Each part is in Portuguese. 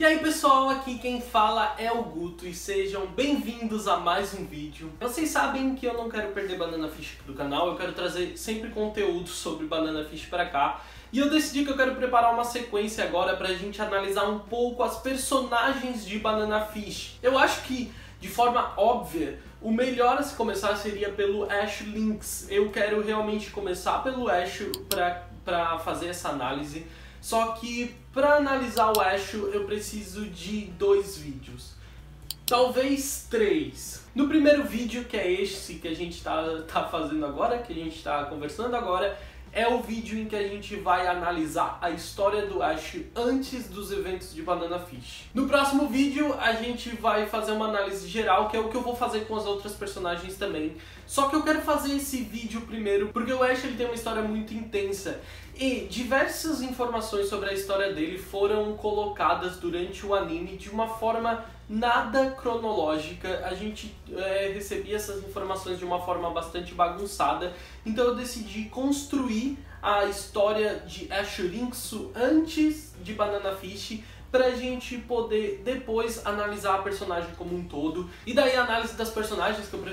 E aí pessoal, aqui quem fala é o Guto e sejam bem-vindos a mais um vídeo. Vocês sabem que eu não quero perder Banana Fish pro canal, eu quero trazer sempre conteúdo sobre Banana Fish pra cá. E eu decidi que eu quero preparar uma sequência agora pra gente analisar um pouco as personagens de Banana Fish. Eu acho que, de forma óbvia, o melhor a se começar seria pelo Ash Lynx. Eu quero realmente começar pelo Ash pra fazer essa análise. Só que para analisar o Ash eu preciso de 2 vídeos, talvez 3. No primeiro vídeo, que é esse que a gente tá fazendo agora, que a gente tá conversando agora, é o vídeo em que a gente vai analisar a história do Ash antes dos eventos de Banana Fish. No próximo vídeo a gente vai fazer uma análise geral, que é o que eu vou fazer com as outras personagens também. Só que eu quero fazer esse vídeo primeiro porque o Ash ele tem uma história muito intensa e diversas informações sobre a história dele foram colocadas durante o anime de uma forma nada cronológica. A gente recebia essas informações de uma forma bastante bagunçada, então eu decidi construir a história de Ash Lynx antes de Banana Fish pra gente poder depois analisar a personagem como um todo. E daí a análise das personagens que eu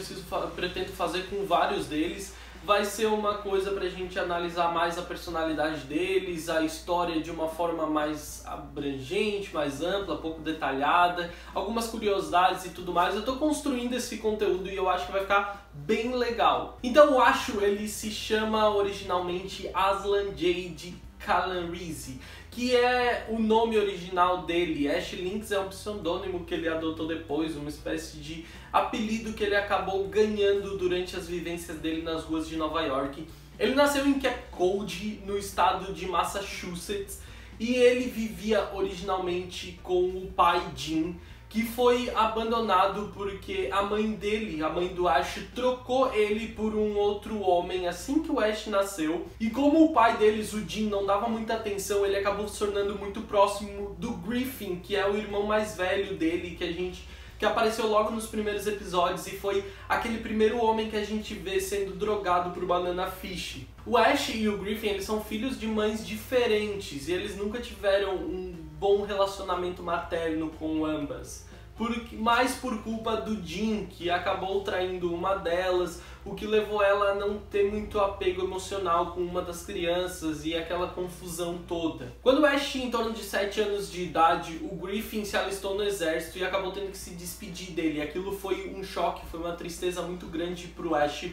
pretendo fazer com vários deles vai ser uma coisa pra gente analisar mais a personalidade deles, a história de uma forma mais abrangente, mais ampla, pouco detalhada, algumas curiosidades e tudo mais. Eu tô construindo esse conteúdo e eu acho que vai ficar bem legal. Então o Ash, ele se chama originalmente Aslan Jade Calrissian, que é o nome original dele. Ash Lynx é um pseudônimo que ele adotou depois, uma espécie de apelido que ele acabou ganhando durante as vivências dele nas ruas de Nova York. Ele nasceu em Cape Cod, no estado de Massachusetts, e ele vivia originalmente com o pai Jim, que foi abandonado porque a mãe dele, a mãe do Ash, trocou ele por um outro homem assim que o Ash nasceu. E como o pai deles, o Jim, não dava muita atenção, ele acabou se tornando muito próximo do Griffin, que é o irmão mais velho dele, que apareceu logo nos primeiros episódios e foi aquele primeiro homem que a gente vê sendo drogado por Banana Fish. O Ash e o Griffin, eles são filhos de mães diferentes e eles nunca tiveram um bom relacionamento materno com ambas, mais por culpa do Jim, que acabou traindo uma delas, o que levou ela a não ter muito apego emocional com uma das crianças e aquela confusão toda. Quando o Ash tinha em torno de 7 anos de idade, o Griffin se alistou no exército e acabou tendo que se despedir dele. Aquilo foi um choque, foi uma tristeza muito grande pro Ash,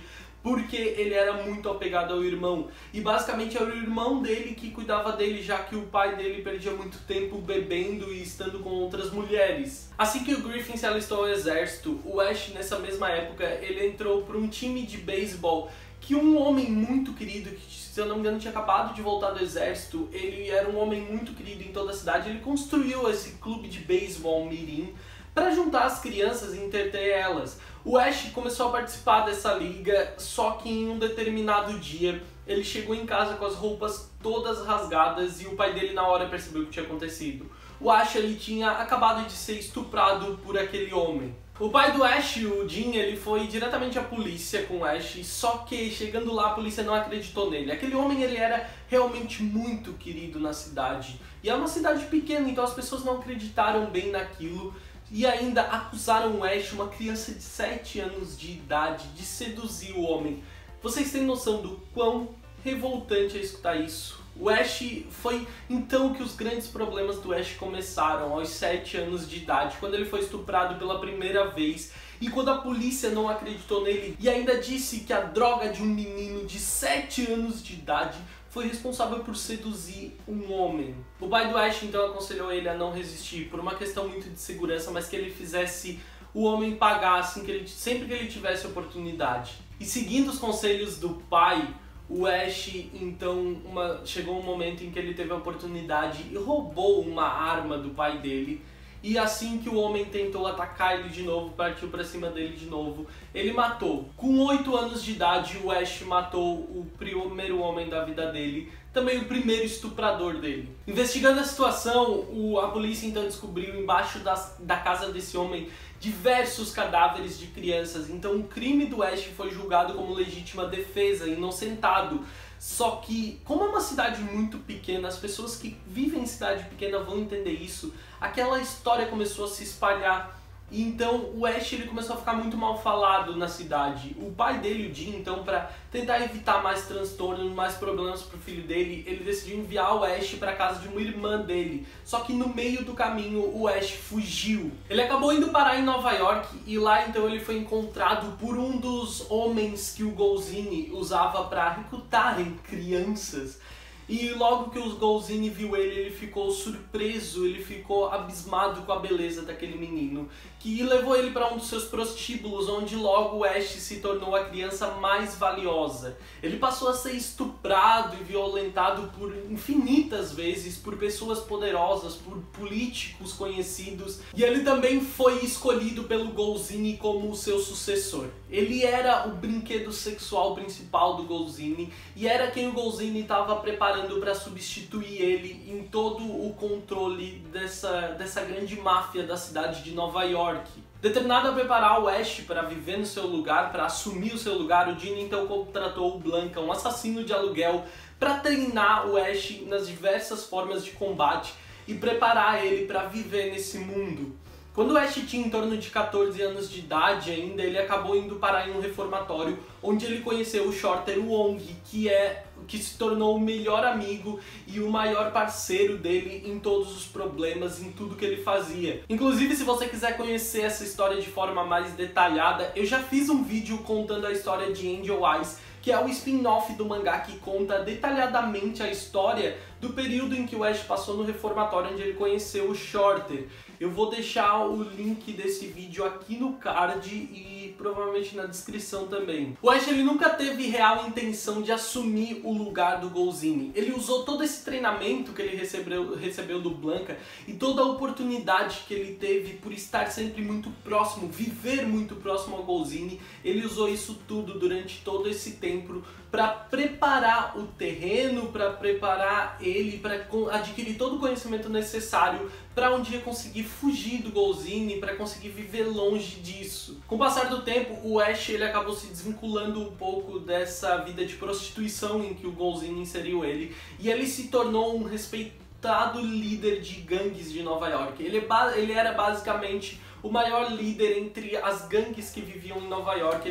porque ele era muito apegado ao irmão. E basicamente era o irmão dele que cuidava dele, já que o pai dele perdia muito tempo bebendo e estando com outras mulheres. Assim que o Griffin se alistou ao exército, o Ash, nessa mesma época, ele entrou para um time de beisebol que um homem muito querido, que se eu não me engano tinha acabado de voltar do exército, ele era um homem muito querido em toda a cidade, ele construiu esse clube de beisebol mirim para juntar as crianças e entreter elas. O Ash começou a participar dessa liga, só que em um determinado dia ele chegou em casa com as roupas todas rasgadas e o pai dele na hora percebeu o que tinha acontecido. O Ash ele tinha acabado de ser estuprado por aquele homem. O pai do Ash, o Jim, ele foi diretamente à polícia com o Ash, só que chegando lá a polícia não acreditou nele. Aquele homem ele era realmente muito querido na cidade e é uma cidade pequena, então as pessoas não acreditaram bem naquilo. E ainda acusaram o Ash, uma criança de 7 anos de idade, de seduzir o homem. Vocês têm noção do quão revoltante é escutar isso? O Ash foi então que os grandes problemas do Ash começaram, aos 7 anos de idade, quando ele foi estuprado pela primeira vez e quando a polícia não acreditou nele e ainda disse que a droga de um menino de 7 anos de idade foi responsável por seduzir um homem. O pai do Ash então aconselhou ele a não resistir por uma questão muito de segurança, mas que ele fizesse o homem pagar sempre que ele tivesse oportunidade. E seguindo os conselhos do pai, o Ash então chegou um momento em que ele teve a oportunidade e roubou uma arma do pai dele. E assim que o homem tentou atacar ele de novo, partiu pra cima dele de novo, ele matou. Com 8 anos de idade, o Ash matou o primeiro homem da vida dele, também o primeiro estuprador dele. Investigando a situação, a polícia então descobriu embaixo da casa desse homem diversos cadáveres de crianças. Então o crime do Ash foi julgado como legítima defesa, inocentado. Só que, como é uma cidade muito pequena, as pessoas que vivem em cidade pequena vão entender isso. Aquela história começou a se espalhar. E então o Ash ele começou a ficar muito mal falado na cidade. O pai dele, o Jim, então para tentar evitar mais transtornos, mais problemas pro filho dele, ele decidiu enviar o Ash para casa de uma irmã dele. Só que no meio do caminho o Ash fugiu. Ele acabou indo parar em Nova York e lá então ele foi encontrado por um dos homens que o Golzine usava para recrutarem crianças. E logo que o Golzine viu ele ficou surpreso, ele ficou abismado com a beleza daquele menino, que levou ele para um dos seus prostíbulos, onde logo o Ash se tornou a criança mais valiosa. Ele passou a ser estuprado e violentado por infinitas vezes por pessoas poderosas, por políticos conhecidos, e ele também foi escolhido pelo Golzine como o seu sucessor. Ele era o brinquedo sexual principal do Golzine e era quem o Golzine estava preparando para substituir ele em todo o controle dessa grande máfia da cidade de Nova York. Determinado a preparar o Ash para viver no seu lugar, para assumir o seu lugar, o Jim então contratou o Blanca, um assassino de aluguel, para treinar o Ash nas diversas formas de combate e preparar ele para viver nesse mundo. Quando o Ash tinha em torno de 14 anos de idade ainda, ele acabou indo parar em um reformatório, onde ele conheceu o Shorter Wong, que se tornou o melhor amigo e o maior parceiro dele em todos os problemas, em tudo que ele fazia. Inclusive, se você quiser conhecer essa história de forma mais detalhada, eu já fiz um vídeo contando a história de Angel Eyes, que é o spin-off do mangá que conta detalhadamente a história do período em que o Ash passou no reformatório onde ele conheceu o Shorter. Eu vou deixar o link desse vídeo aqui no card e provavelmente na descrição também. O Ash ele nunca teve real intenção de assumir o lugar do Golzine. Ele usou todo esse treinamento que ele recebeu do Blanca e toda a oportunidade que ele teve por estar sempre muito próximo, viver muito próximo ao Golzine. Ele usou isso tudo durante todo esse tempo para preparar o terreno, para preparar ele, para adquirir todo o conhecimento necessário para um dia conseguir fugir do Golzine, para conseguir viver longe disso. Com o passar do tempo, o Ash ele acabou se desvinculando um pouco dessa vida de prostituição em que o Golzine inseriu ele, e ele se tornou um respeitado líder de gangues de Nova York. Ele era basicamente o maior líder entre as gangues que viviam em Nova York.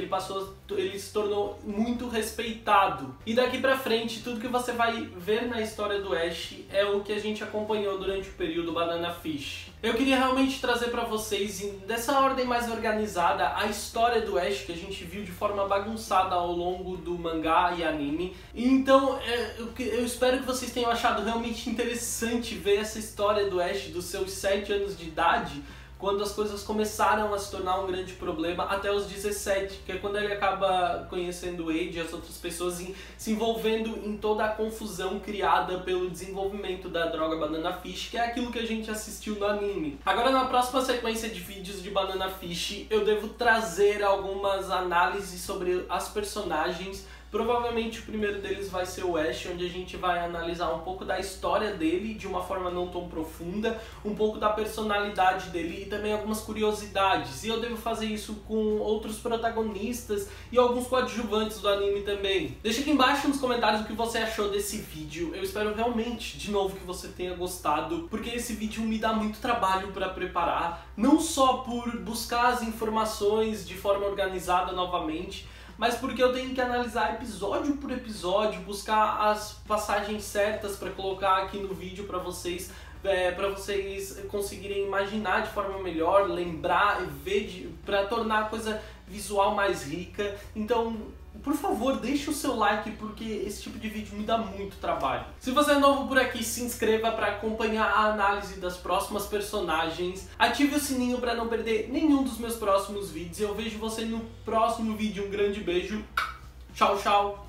Ele se tornou muito respeitado. E daqui pra frente, tudo que você vai ver na história do Ash é o que a gente acompanhou durante o período Banana Fish. Eu queria realmente trazer pra vocês, dessa ordem mais organizada, a história do Ash que a gente viu de forma bagunçada ao longo do mangá e anime. Então, eu espero que vocês tenham achado realmente interessante ver essa história do Ash dos seus 7 anos de idade, quando as coisas começaram a se tornar um grande problema, até os 17, que é quando ele acaba conhecendo o Wade e as outras pessoas e se envolvendo em toda a confusão criada pelo desenvolvimento da droga Banana Fish, que é aquilo que a gente assistiu no anime. Agora, na próxima sequência de vídeos de Banana Fish, eu devo trazer algumas análises sobre as personagens. Provavelmente o primeiro deles vai ser o Ash, onde a gente vai analisar um pouco da história dele de uma forma não tão profunda, um pouco da personalidade dele e também algumas curiosidades. E eu devo fazer isso com outros protagonistas e alguns coadjuvantes do anime também. Deixa aqui embaixo nos comentários o que você achou desse vídeo. Eu espero realmente, de novo, que você tenha gostado, porque esse vídeo me dá muito trabalho para preparar, não só por buscar as informações de forma organizada novamente, mas porque eu tenho que analisar episódio por episódio, buscar as passagens certas para colocar aqui no vídeo para vocês conseguirem imaginar de forma melhor, lembrar e ver, para tornar a coisa visual mais rica. Então, por favor, deixe o seu like, porque esse tipo de vídeo me dá muito trabalho. Se você é novo por aqui, se inscreva para acompanhar a análise das próximas personagens. Ative o sininho para não perder nenhum dos meus próximos vídeos. Eu vejo você no próximo vídeo. Um grande beijo. Tchau, tchau.